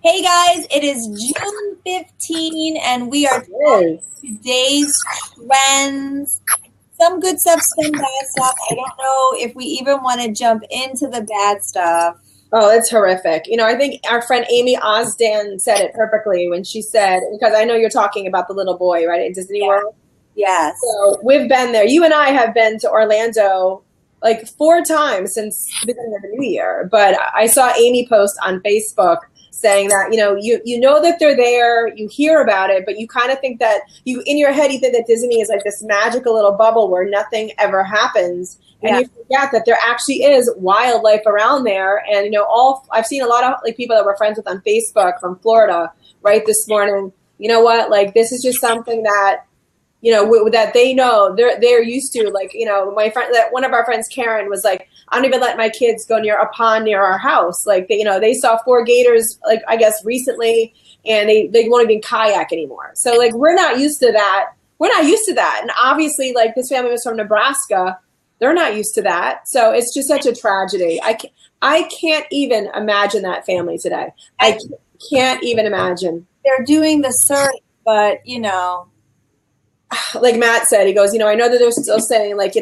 Hey guys, it is June 15 and we are talking Yes. today's trends. Some good stuff, some bad stuff. I don't know if we even want to jump into the bad stuff. Oh, it's horrific. I think our friend Amy Osdan said it perfectly when she said, because I know you're talking about the little boy, right, at Disney Yeah. World. Yes. So we've been there. You and I have been to Orlando like 4 times since the beginning of the new year. But I saw Amy post on Facebook saying that, you know that they're there, you hear about it, but you kind of think that you in your head you think that Disney is like this magical little bubble where nothing ever happens. And Yeah. you forget that there actually is wildlife around there. And all I've seen a lot of like people that we're friends with on Facebook from Florida, right, this morning. You know what? Like this is just something that that they know they're used to. Like, my friend, that one of our friends, Karen, was like, I don't even let my kids go near a pond near our house. Like, they saw 4 gators, like, I guess recently, and they won't even kayak anymore. So like, we're not used to that. We're not used to that. And obviously, like, this family was from Nebraska. They're not used to that. So it's just such a tragedy. I can't even imagine that family today. I And can't even imagine. they're doing the search, but like Matt said, he goes, I know that they're still saying like,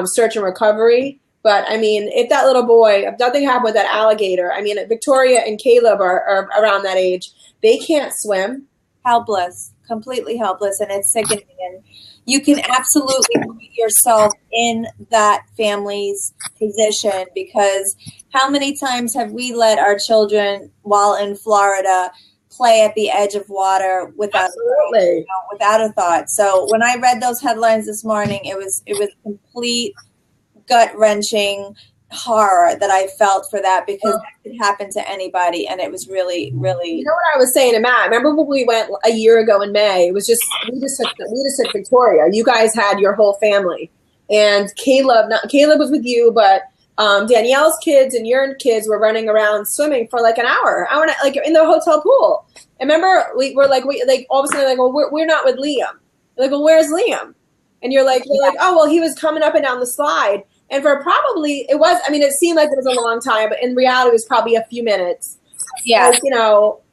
search and recovery. But I mean, if that little boy, if nothing happened with that alligator, I mean, Victoria and Caleb are around that age. They can't swim. helpless, completely helpless, and it's sickening. And you can absolutely put yourself in that family's position because how many times have we let our children, while in Florida, play at the edge of water Absolutely. without a thought? So when I read those headlines this morning, it was complete gut wrenching horror that I felt for that because that could happen to anybody, and it was really, You really. know what I was saying to Matt? Remember when we went a year ago in May? It was just we just took Victoria. You guys had your whole family, and Caleb was with you, but Danielle's kids and your kids were running around swimming for like an hour and like in the hotel pool. And remember, we all of a sudden like, well, we're not with Liam. We're like, well, where's Liam? And you're like, oh, well, he was coming up and down the slide. And for probably, it was, I mean, it seemed like it was a long time, but in reality, it was probably a few minutes. Yeah.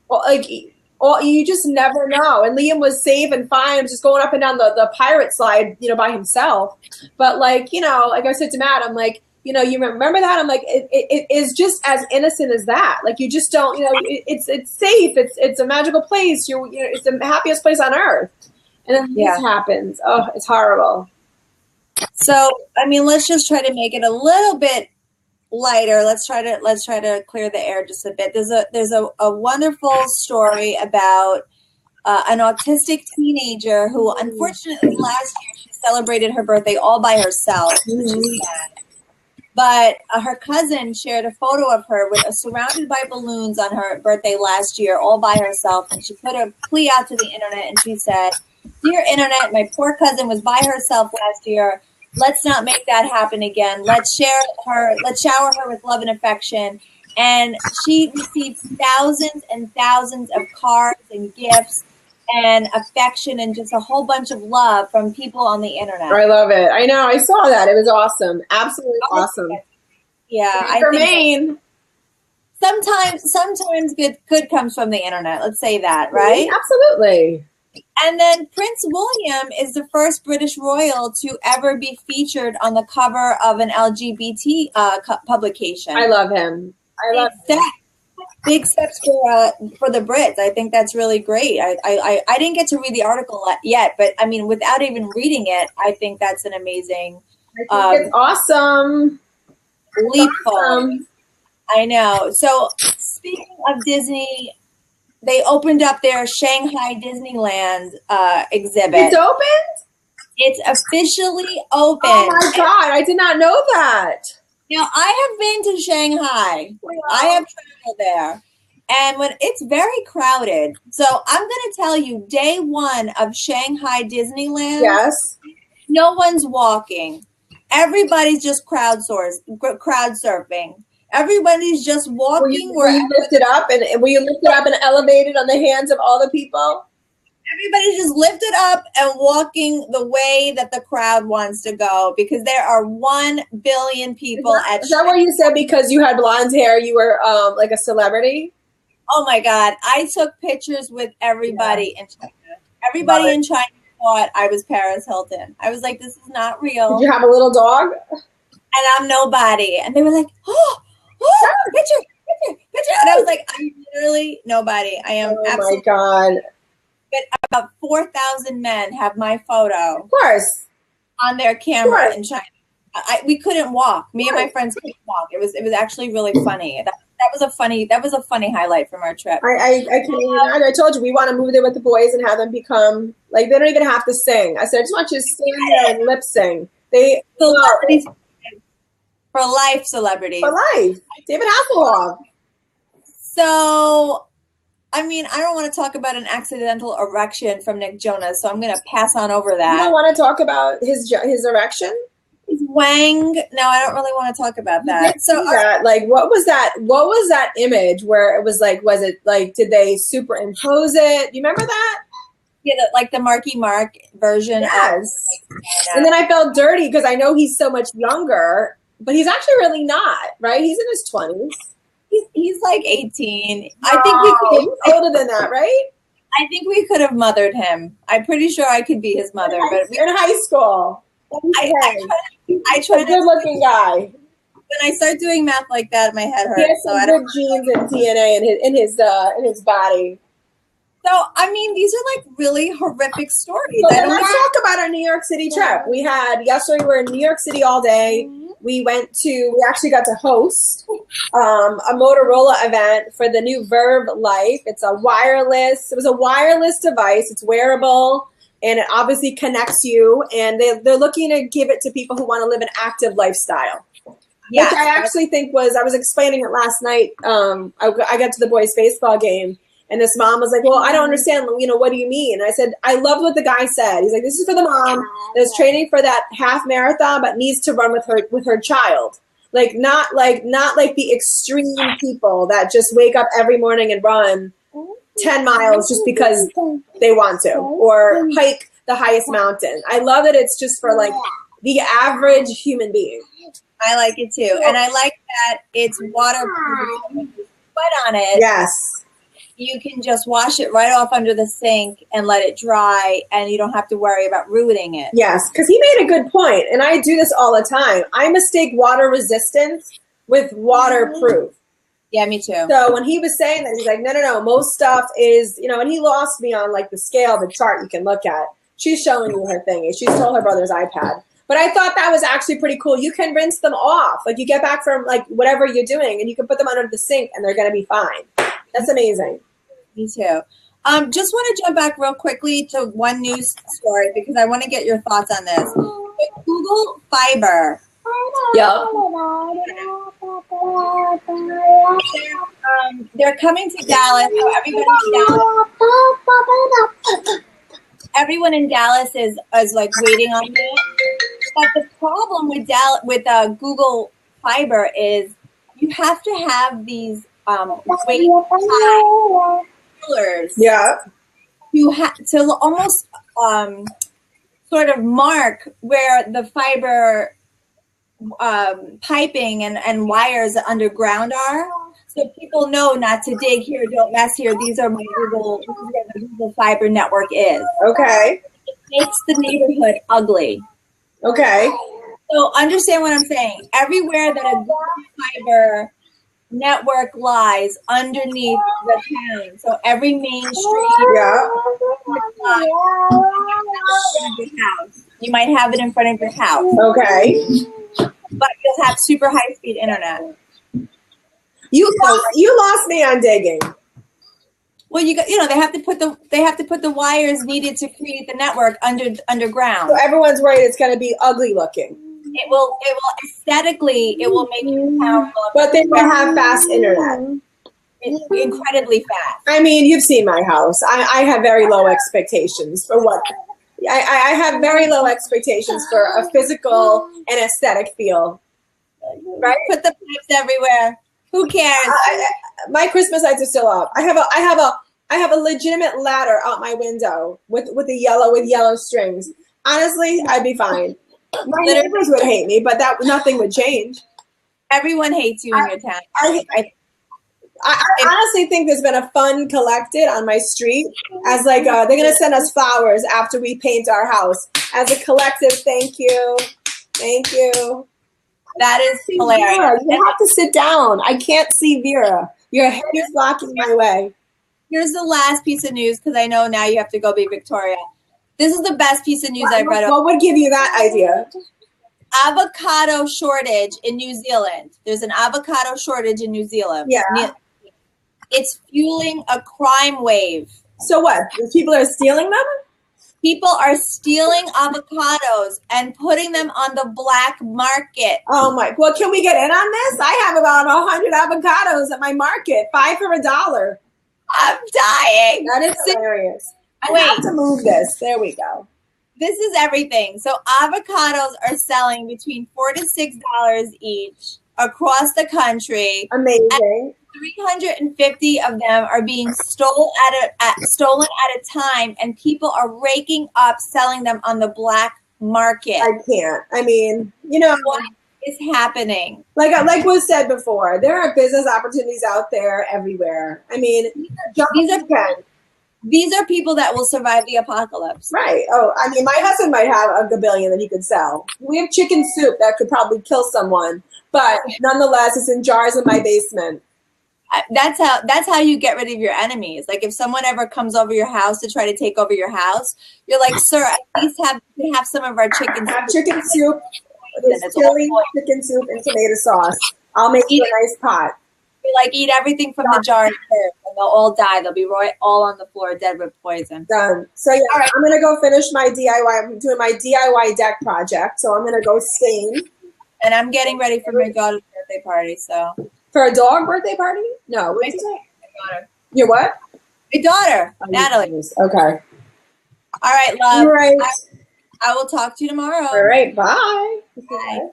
Like, you just never know. And Liam was safe and fine, just going up and down the pirate slide, by himself. But like I said to Matt, I'm like, you remember that? I'm like, it is just as innocent as that. Like, you just don't, it's safe. It's a magical place. It's the happiest place on earth. And then this happens. Oh, it's horrible. So, I mean, let's just try to make it a little bit lighter. Let's try to clear the air just a bit. There's a wonderful story about an autistic teenager who, unfortunately, last year she celebrated her birthday all by herself, which is sad. But her cousin shared a photo of her surrounded by balloons on her birthday last year, all by herself, and she put a plea out to the internet, and she said, "Dear internet, my poor cousin was by herself last year. Let's not make that happen again. Let's shower her with love and affection." And she received thousands and thousands of cards and gifts and affection and just a whole bunch of love from people on the internet. I love it. I know. I saw that. It was awesome. Absolutely awesome. Yeah, I For think Maine. sometimes good comes from the internet. Let's say that, right? Absolutely. And then Prince William is the first British royal to ever be featured on the cover of an LGBT publication. I love him. Big steps for the Brits. I think that's really great. I didn't get to read the article yet, but I mean, without even reading it, I think that's an amazing. I think it's awesome. Leap forward. I know. So speaking of Disney, they opened up their Shanghai Disneyland exhibit. It's opened? It's officially open. Oh my God, I did not know that. Now, I have been to Shanghai. Wow. I have traveled there. And when it's very crowded. So I'm going to tell you, day one of Shanghai Disneyland, Yes. no one's walking. Everybody's just crowd surfing. Everybody's just walking. Were you lifted up and elevated on the hands of all the people? Everybody's just lifted up and walking the way that the crowd wants to go because there are 1 billion people Is that what you said because you had blonde hair, you were like a celebrity? Oh my God. I took pictures with everybody in China. Love Everybody it. in China thought I was Paris Hilton. I was like, this is not Did real. you have a little dog? And I'm nobody. And they were like, oh, picture. And I was like, I'm literally nobody. I am Oh my absolutely. God. But about 4,000 men have my photo Of course. on their camera Sure. in China. We couldn't walk. Me and my friends couldn't walk. It was actually really funny. That was a funny highlight from our trip. I can't even imagine. I told you we want to move there with the boys and have them become like they don't even have to sing. I said I just want you to stand there and lip sing. They Celebrities for life, celebrities for life. David Hasselhoff. So, I mean, I don't want to talk about an accidental erection from Nick Jonas, so I'm going to pass on over You don't that. want to talk about his erection? His wang. No, I don't really want to talk about that. So, that, like, what was that? What was that image where it was like? Was it like? Did they superimpose it? You remember that? yeah, like the Marky Mark version. Yes. And then I felt dirty because I know he's so much younger, but he's actually really not, right? He's in his 20s. He's like 18. I think we could. He's older than that, right? I think we could have mothered him. I'm pretty sure I could be his mother, but In high school. I try A good-looking guy. when I start doing math like that, my head He has hurts. So some I good don't. genes and DNA in his body. So I mean, these are like really horrific stories. So I don't let's talk about our New York City trip. We had yesterday. We were in New York City all day. We actually got to host a Motorola event for the new Verb Life. It was a wireless device. It's wearable and it obviously connects you. And they're looking to give it to people who want to live an active lifestyle. Yes, which I actually think I was explaining it last night. I got to the boys' baseball game. And this mom was like, well, I don't understand, what do you mean? And I said, I loved what the guy said. He's like, this is for the mom that's training for that half marathon, but needs to run with her child. Not like the extreme people that just wake up every morning and run 10 miles just because they want to, or hike the highest mountain. I love that it's just for like the average human being. I like it too. And I like that it's waterproof. When you sweat on it. Yes. You can just wash it right off under the sink and let it dry, and you don't have to worry about ruining it. Yes, because he made a good point, and I do this all the time. I mistake water resistance with waterproof. Yeah, me too. So when he was saying that, he's like, no, most stuff is, and he lost me on like the scale, the chart you can look at. She's showing you her thing. She stole her brother's iPad. But I thought that was actually pretty cool. You can rinse them off. Like you get back from like whatever you're doing, and you can put them under the sink, and they're going to be fine. That's amazing. Me too. Just want to jump back real quickly to one news story because I want to get your thoughts on this. Google Fiber. Yep. They're coming to Dallas. So everyone in Dallas is like waiting on this. But the problem with Google Fiber is you have to have these weight pillars. Yeah. To almost sort of mark where the fiber piping and wires underground are, so people know not to dig here, don't mess here. These are my Google. This is where the Google Fiber network is. Okay. It makes the neighborhood ugly. Okay. So understand what I'm saying. Everywhere that a Google Fiber network lies underneath the town. So every main street. Yeah. You might have it in front of your house. Okay. But you'll have super high speed internet. You lost me on digging. Well, they have to put the wires needed to create the network underground. So everyone's worried it's going to be ugly looking. It will aesthetically make you powerful. But they will have fast internet. It's incredibly fast. I mean, you've seen my house. I have very low expectations for what. I have very low expectations for a physical and aesthetic feel. Right? Put the pipes everywhere. Who cares? My Christmas lights are still up. I have a legitimate ladder out my window with yellow strings. Honestly, I'd be fine. My neighbors would hate me, but nothing would change. Everyone hates you in your town. I honestly think there's been a fund collected on my street as like they're gonna send us flowers after we paint our house as a collective. Thank you, thank you. That is hilarious. Vera, you have to sit down. I can't see Vera. Your head is blocking my way. Here's the last piece of news because I know now you have to go be Victoria. This is the best piece of news I've read. What would give you that idea? Avocado shortage in New Zealand. There's an avocado shortage in New Zealand. Yeah. It's fueling a crime wave. So what? People are stealing them? People are stealing avocados and putting them on the black market. Oh my! Well, can we get in on this? I have about 100 avocados at my market, 5 for $1. I'm dying. That is hilarious. Wait. I have to move this. There we go. This is everything. So avocados are selling between $4 to $6 each across the country. Amazing. 350 of them are being stolen at a time, and people are raking up selling them on the black market. I can't. I mean, you know what is happening? Like was said before, there are business opportunities out there everywhere. I mean, these are people that will survive the apocalypse. Right. Oh, I mean, my husband might have a gabillion that he could sell. We have chicken soup that could probably kill someone, but nonetheless, it's in jars in my basement. That's how you get rid of your enemies. Like if someone ever comes over your house to try to take over your house, you're like, sir, at least have some of our chicken soup. Chicken soup, chili, chicken soup, and tomato sauce. I'll make you a nice pot. You like eat everything from the jar first, and they'll all die. They'll be all on the floor, dead with poison. Done. So yeah, all right. I'm gonna go finish my DIY. I'm doing my DIY deck project, so I'm gonna go stain. And I'm getting ready for my daughter's birthday party. So for a dog birthday party? No, my daughter. Your what? My daughter, Natalie. Okay. All right, love. All right. I will talk to you tomorrow. All right. Bye. Bye.